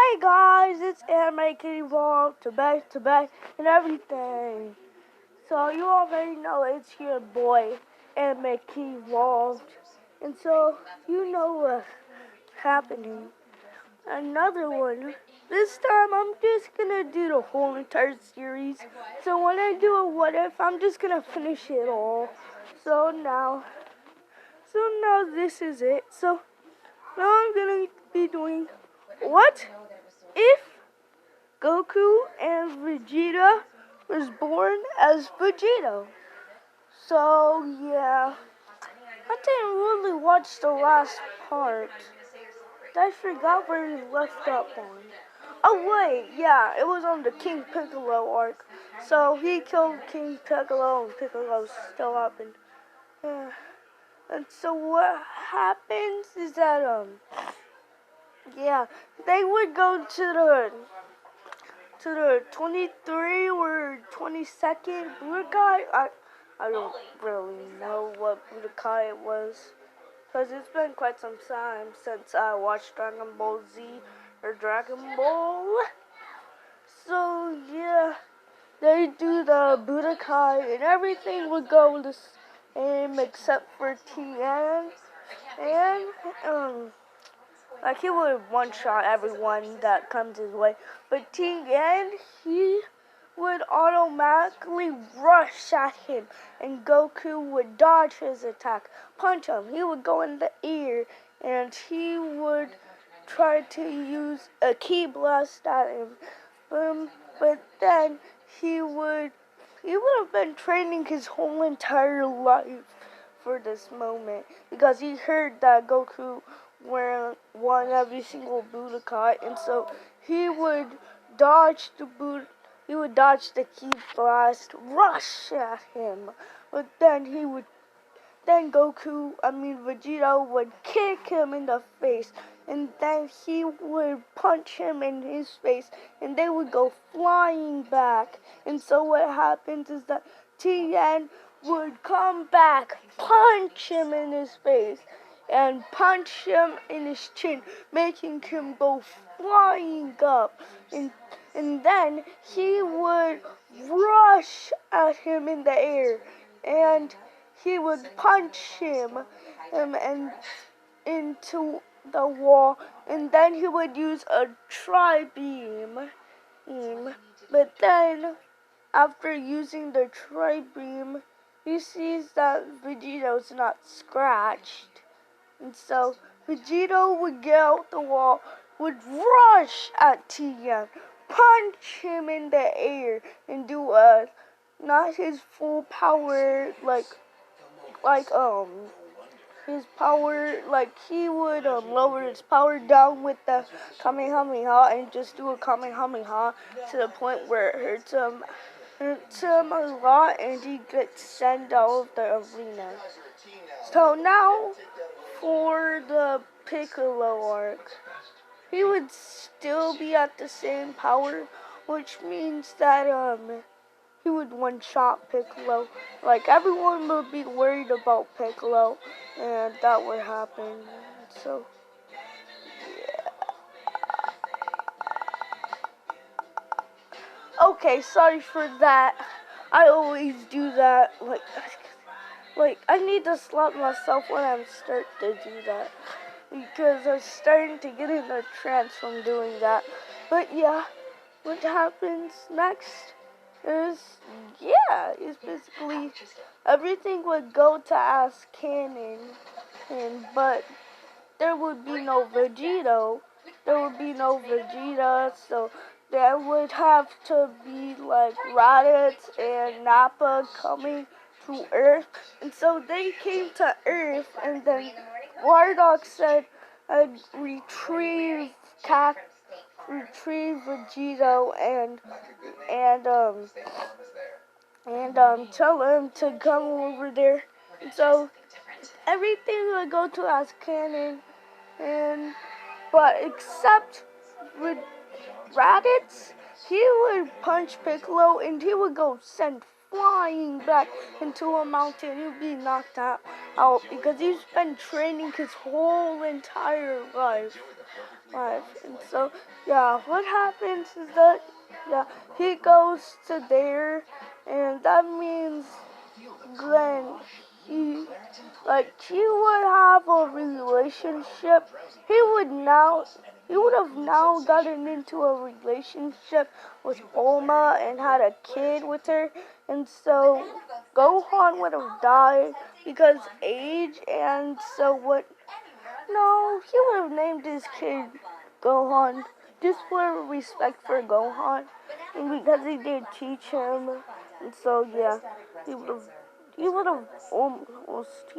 Hey guys, it's Anime Kid Evolved to back, and everything. So you already know it's your boy, Anime Kid Evolved. And so you know what's happening. Another one. This time I'm just gonna do the whole entire series. So when I do a what if, I'm just gonna finish it all. So now this is it. So now I'm gonna be doing what if Goku and Vegeta was born as Vegito. So yeah, I didn't really watch the last part. I forgot where he left up on. Oh wait, yeah, it was on the King Piccolo arc. So he killed King Piccolo and Piccolo's still up and and so what happens is that they would go to the 23 or 22nd Budokai. I don't really know what Budokai it was, because it's been quite some time since I watched Dragon Ball Z or Dragon Ball. So yeah, they do the Budokai and everything would go the same except for Tien. And like he would one-shot everyone that comes his way. But Tien, he would automatically rush at him, and Goku would dodge his attack, punch him. He would go in the ear, and he would try to use a ki blast at him. But then he would have been training his whole entire life for this moment, because he heard that Goku won every single Budokai, and so he would dodge the ki blast, rush at him, but then Vegito would kick him in the face, and then he would punch him in his face, and they would go flying back. And so what happens is that Tien would come back, punch him in his face, and punch him in his chin, making him go flying up. And then he would rush at him in the air, and he would punch him and into the wall, and then he would use a tri-beam. But then, after using the tri-beam, he sees that Vegito's not scratched. And so Vegito would get out the wall, would rush at Tien, punch him in the air, and do not his full power, his power, like he would lower his power down with the Kamehameha and just do a Kamehameha to the point where it hurts him a lot, and he gets sent out of the arena. So now for the Piccolo arc, he would still be at the same power, which means that he would one-shot Piccolo. Like, everyone would be worried about Piccolo, and that would happen. So, yeah. Okay, sorry for that. I always do that. Like I need to slap myself when I start to do that, because I'm starting to get in a trance from doing that. But yeah, what happens next is basically everything would go to as canon, but there would be no Vegito, there would be no Vegeta, so there would have to be like Raditz and Nappa coming to Earth, and so they came to Earth, and then Bardock said, retrieve Vegito and tell him to come over there. And so everything would go to as canon, but except with Raditz, he would punch Piccolo and he would go send flying back into a mountain. He'll be knocked out because he's been training his whole entire life. And so, yeah, what happens is that, yeah, he goes to there, and that means then he, he would have a relationship. He would have now gotten into a relationship with Bulma and had a kid with her, and so Gohan would have died because age, and so what? No, he would have named his kid Gohan just for respect for Gohan, and because he did teach him, and so yeah, he would have. He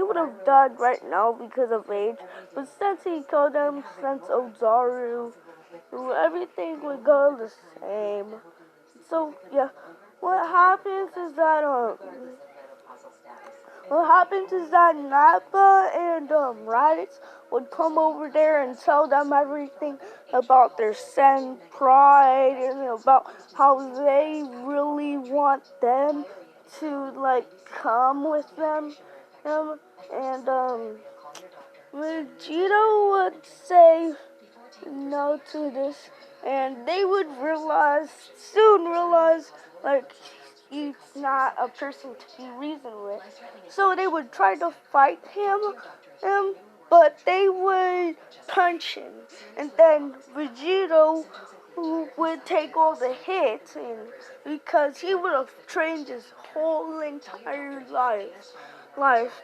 would have died right now because of age, but since he killed him, since Ozaru, everything would go the same. So yeah, what happens is that Nappa and Raditz would come over there and tell them everything about their Sen pride and about how they really want them to come with them. And Vegito would say no to this, and they would soon realize he's not a person to be reasoned with. So they would try to fight him, but they would punch him, and then Vegito would take all the hits, and because he would have trained his whole entire life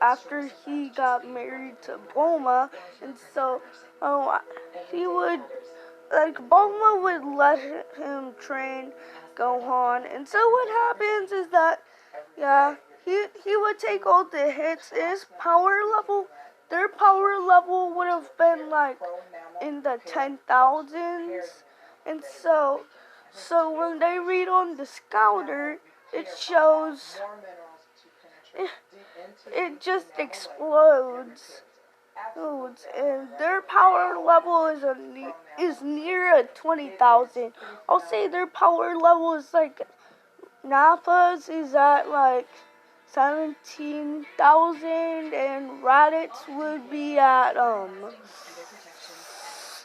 after he got married to Bulma, and so he would Bulma would let him train Gohan, and so what happens is that he would take all the hits. Their power level would have been in the 10,000s, and so when they read on the Scouter, it shows it just explodes. And their power level is near 20,000. I'll say their power level is Nappa's is at 17,000, and Raditz would be at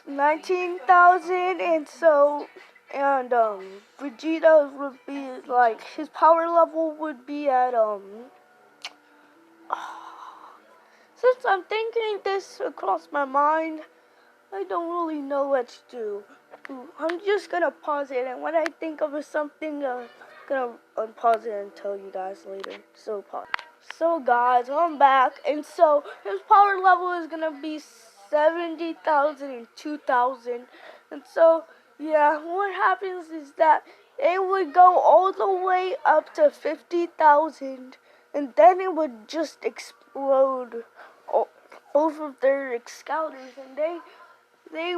19,000, and Vegeta would be his power level would be at Since I'm thinking this across my mind, I don't really know what to do. I'm just gonna pause it, and when I think of something, gonna unpause it and tell you guys later. So pause. So guys, I'm back, and so his power level is gonna be 70,000 and 2,000, and so yeah, what happens is that it would go all the way up to 50,000, and then it would just explode. Both of their scouters, and then they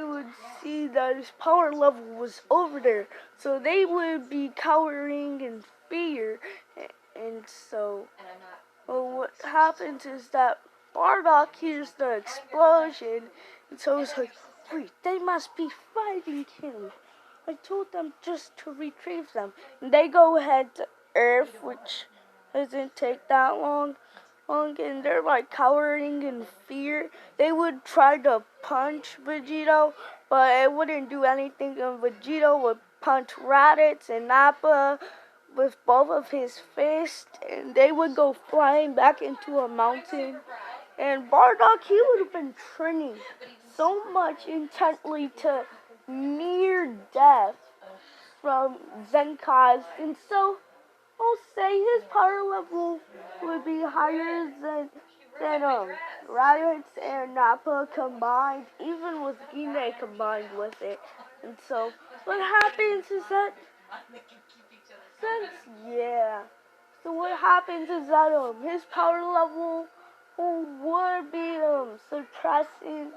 would see that his power level was over there, so they would be cowering in fear, and so what happens is that Bardock hears the explosion, and so he's like, wait, they must be fighting him. I told them just to retrieve them, and they go ahead to Earth, which doesn't take that long, and they're cowering in fear. They would try to punch Vegito, but it wouldn't do anything, and Vegito would punch Raditz and Nappa with both of his fists, and they would go flying back into a mountain. And Bardock, he would have been training so much intently to near death from Zenkai's, and so I'll say his power level would be higher than Raditz and Nappa combined, even with Gine combined with it. And so what happens is that so what happens is that his power level would be surpassing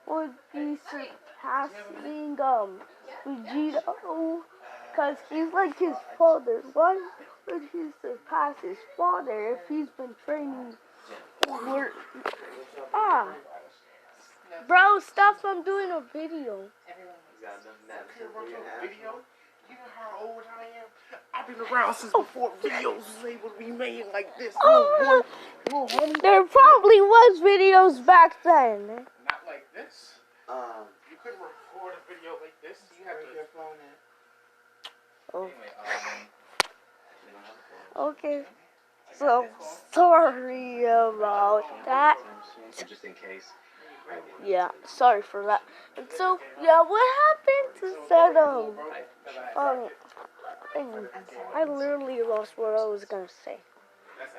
would be surpassing Vegito, because he's like his father. Why would he surpass his father if he's been training for... Bro, stop, I'm doing a video. Video? You know how old I am? I've been around since before videos was able to be made like this. Little homie. There probably was videos back then. Not like this. You couldn't record a video like this. You have to your phone in. Oh. Anyway, Okay. So sorry about that. Just in case. Yeah, sorry for that. And so yeah, what happened is that I literally lost what I was gonna say.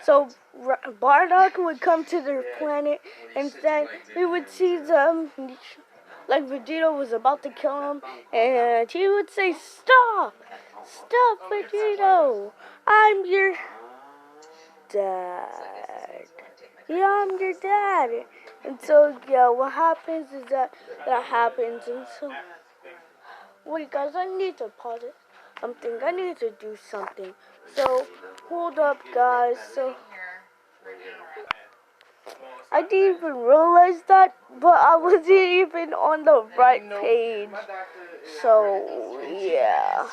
So Bardock would come to their planet, and then he would see them, like Vegito was about to kill him, and he would say, "Stop! Stop, Vegito! I'm your dad. Yeah, I'm your dad." And so, yeah, what happens is that happens. And so, wait, guys, I need to pause it. I need to do something. So, hold up, guys. So, I didn't even realize that, but I wasn't even on the right page. So, yeah.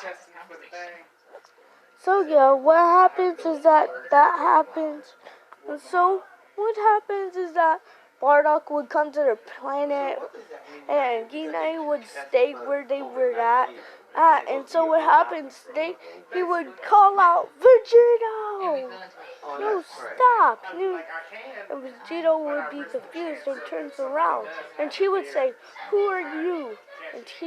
So, yeah, what happens is that happens. And so, what happens is that Bardock would come to their planet, and Gina would stay where they were at. And so what happens, he would call out, "Vegito! No, stop!" And Vegito would be confused and turns around. And she would say, "Who are you?" And he